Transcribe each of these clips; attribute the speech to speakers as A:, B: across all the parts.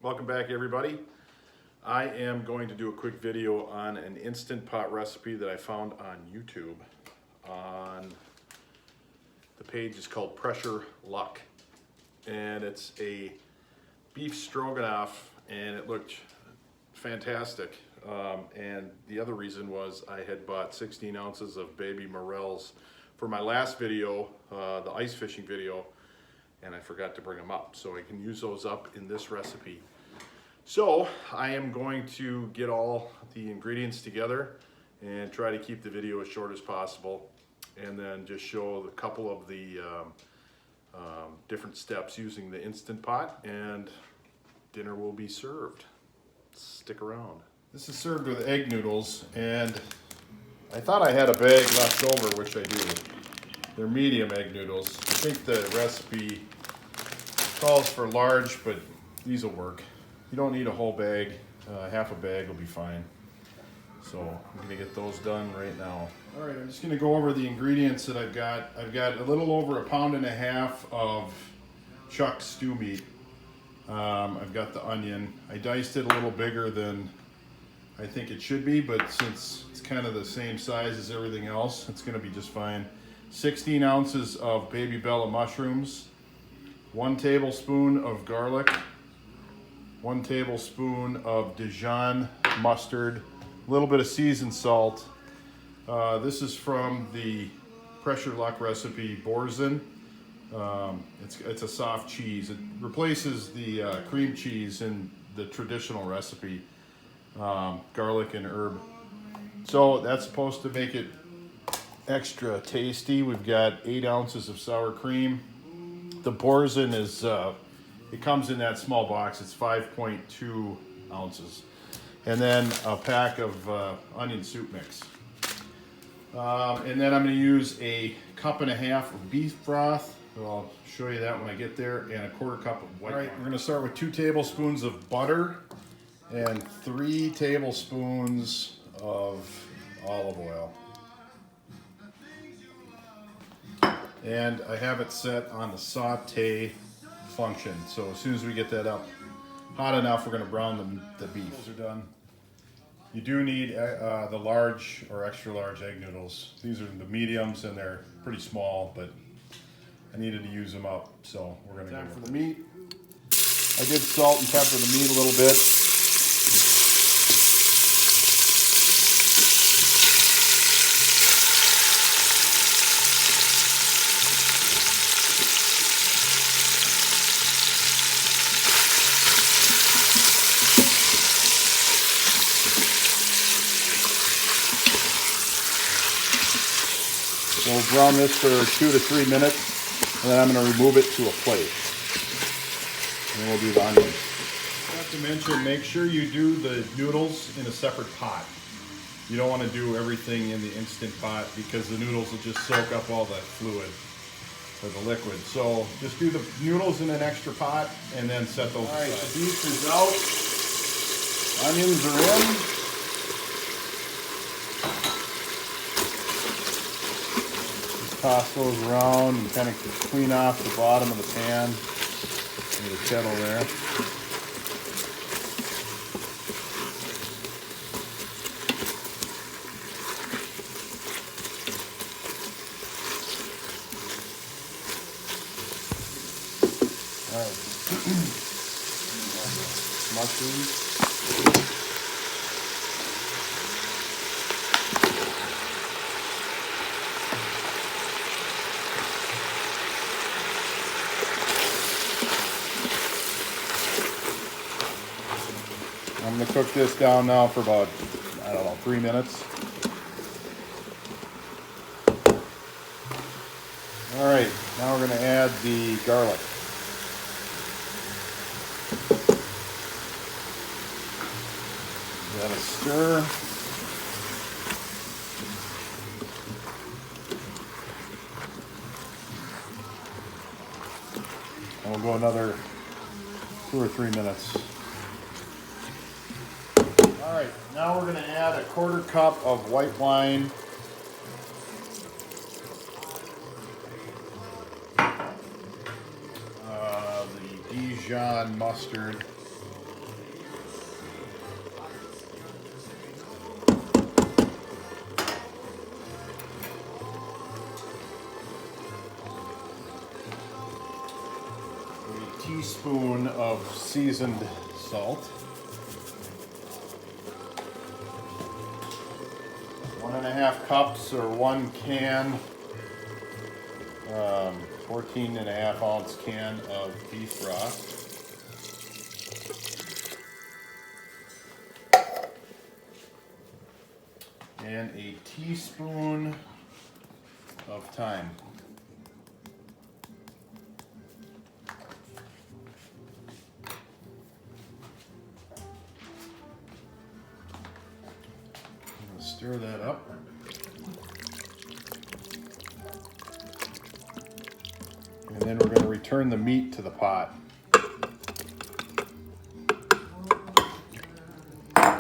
A: Welcome back, everybody. I am going to do a quick video on an Instant Pot recipe that I found on YouTube. The page is called Pressure Luck, and it's a beef stroganoff, and it looked fantastic. And the other reason was I had bought 16 ounces of baby morels for my last video, the ice fishing video, and I forgot to bring them up, so I can use those up in this recipe. So I am going to get all the ingredients together and try to keep the video as short as possible, and then just show a couple of the different steps using the Instant Pot, and dinner will be served. Stick around. This is served with egg noodles, and I thought I had a bag left over, which I do. They're medium egg noodles. I think the recipe calls for large, but these will work. You don't need a whole bag. Half a bag will be fine. So I'm gonna get those done right now. All right, I'm just gonna go over the ingredients that I've got. I've got a little over 1.5 pounds of chuck stew meat. I've got the onion. I diced it a little bigger than I think it should be, but since it's kind of the same size as everything else, it's gonna be just fine. 16 ounces of baby Bella mushrooms, 1 tablespoon of garlic, 1 tablespoon of Dijon mustard, a little bit of seasoned salt. This is from the Pressure Luck recipe, Borzen. It's a soft cheese. It replaces the cream cheese in the traditional recipe, garlic and herb. So that's supposed to make it extra tasty. We've got 8 ounces of sour cream. The Borzen is, it comes in that small box. It's 5.2 ounces. And then a pack of onion soup mix. And then I'm going to use a 1.5 cups of beef broth. I'll show you that when I get there, and a 1/4 cup of white wine. All right, we're going to start with 2 tablespoons of butter and 3 tablespoons of olive oil. And I have it set on the saute function. So as soon as we get that up hot enough, we're going to brown the beef. Those are done. You do need the large or extra large egg noodles. These are the mediums, and they're pretty small, but I needed to use them up, so we're going to go for the meat. I did salt and pepper the meat a little bit. We'll brown this for 2 to 3 minutes, and then I'm going to remove it to a plate. And then we'll do the onions. I have to mention, make sure you do the noodles in a separate pot. You don't want to do everything in the Instant Pot because the noodles will just soak up all the fluid or the liquid. So just do the noodles in an extra pot and then set those aside. All right, the beef is out. Onions are in. Toss those around and kind of clean off the bottom of the pan and the kettle there. All right. Mushrooms. I'm going to cook this down now for about, 3 minutes. All right, now we're going to add the garlic. Give that a stir. And we'll go another 2 or 3 minutes. All right, now we're going to add a 1/4 cup of white wine. The Dijon mustard. teaspoon of seasoned salt. 1.5 cups or 1 can, 14.5 ounce can of beef broth. And a teaspoon of thyme. Stir that up. And then we're going to return the meat to the pot. I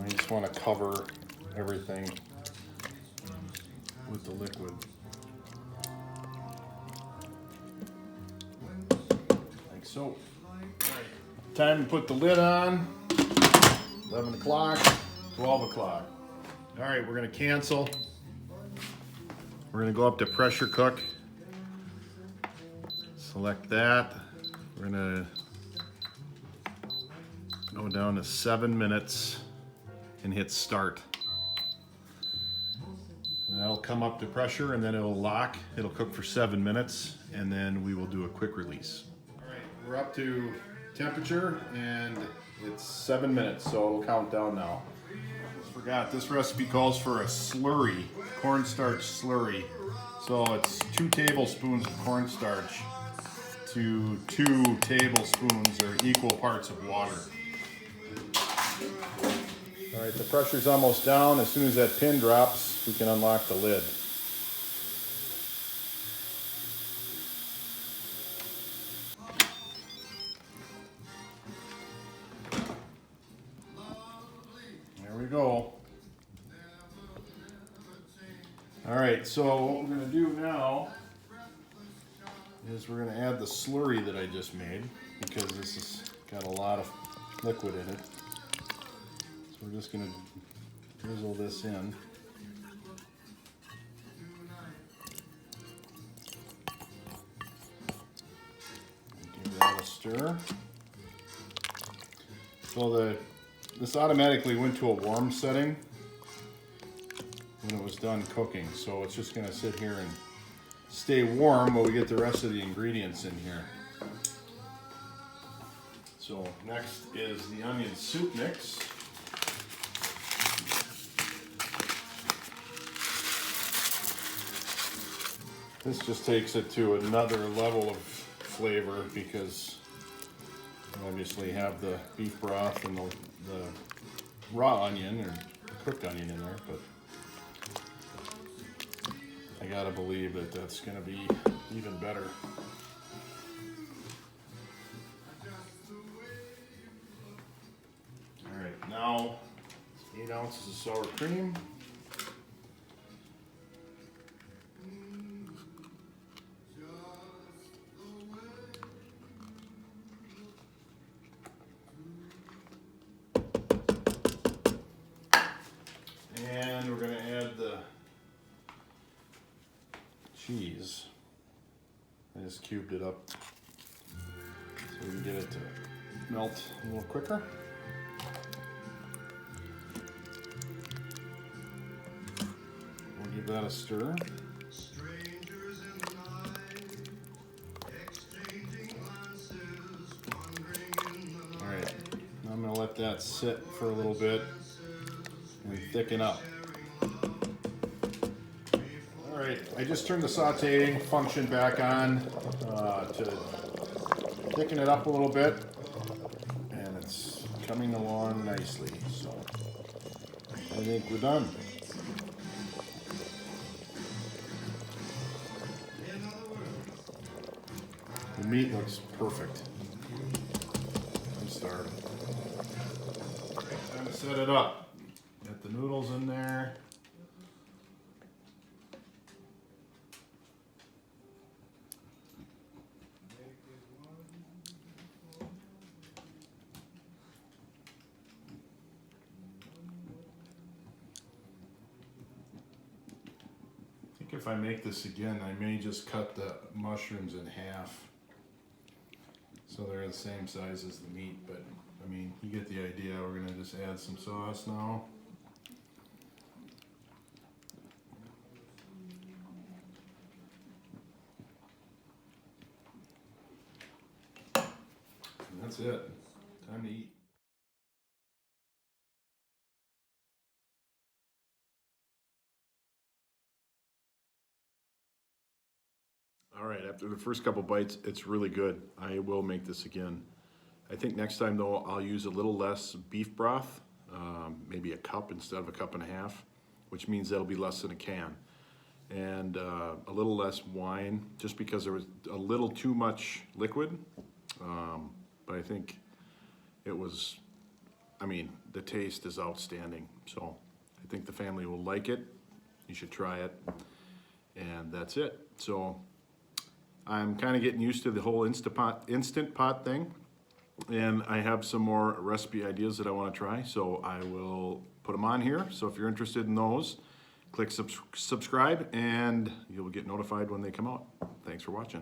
A: just want to cover everything with the liquid. Like so. All right. Time to put the lid on. 11 o'clock, 12 o'clock. All right, we're gonna cancel. We're gonna go up to pressure cook. Select that. We're gonna go down to 7 minutes and hit start. And that'll come up to pressure and then it'll lock. It'll cook for 7 minutes and then we will do a quick release. All right, we're up to temperature and it's 7 minutes, so it'll count down now. Just forgot, this recipe calls for a slurry, cornstarch slurry. So it's 2 tablespoons of cornstarch to 2 tablespoons or equal parts of water. All right, the pressure's almost down. As soon as that pin drops, we can unlock the lid. There we go. All right, so what we're gonna do now is we're gonna add the slurry that I just made because this has got a lot of liquid in it. So we're just gonna drizzle this in. Give that a stir. So this automatically went to a warm setting when it was done cooking. So it's just gonna sit here and stay warm while we get the rest of the ingredients in here. So next is the onion soup mix. This just takes it to another level of flavor because you obviously have the beef broth and the raw onion or cooked onion in there, but I gotta believe that that's gonna be even better. All right, now 8 ounces of sour cream. And we're going to add the cheese. I just cubed it up so we can get it to melt a little quicker. We'll give that a stir. All right, now I'm going to let that sit for a little bit and thicken up. All right, I just turned the sauteing function back on to thicken it up a little bit, and it's coming along nicely. So I think we're done. The meat looks perfect. I'm starving. Time to set it up. Got the noodles in there. I think if I make this again, I may just cut the mushrooms in half so they're the same size as the meat, but I mean, you get the idea. We're gonna just add some sauce now. And that's it. Time to eat. All right, after the first couple bites, it's really good. I will make this again. I think next time though, I'll use a little less beef broth, maybe a cup instead of a cup and a half, which means that'll be less than a can. And a little less wine, just because there was a little too much liquid. But I think it was, I mean, the taste is outstanding. So I think the family will like it. You should try it. And that's it. So I'm kind of getting used to the whole instant pot thing, and I have some more recipe ideas that I want to try, so I will put them on here. So if you're interested in those, click subscribe and you'll get notified when they come out. Thanks for watching.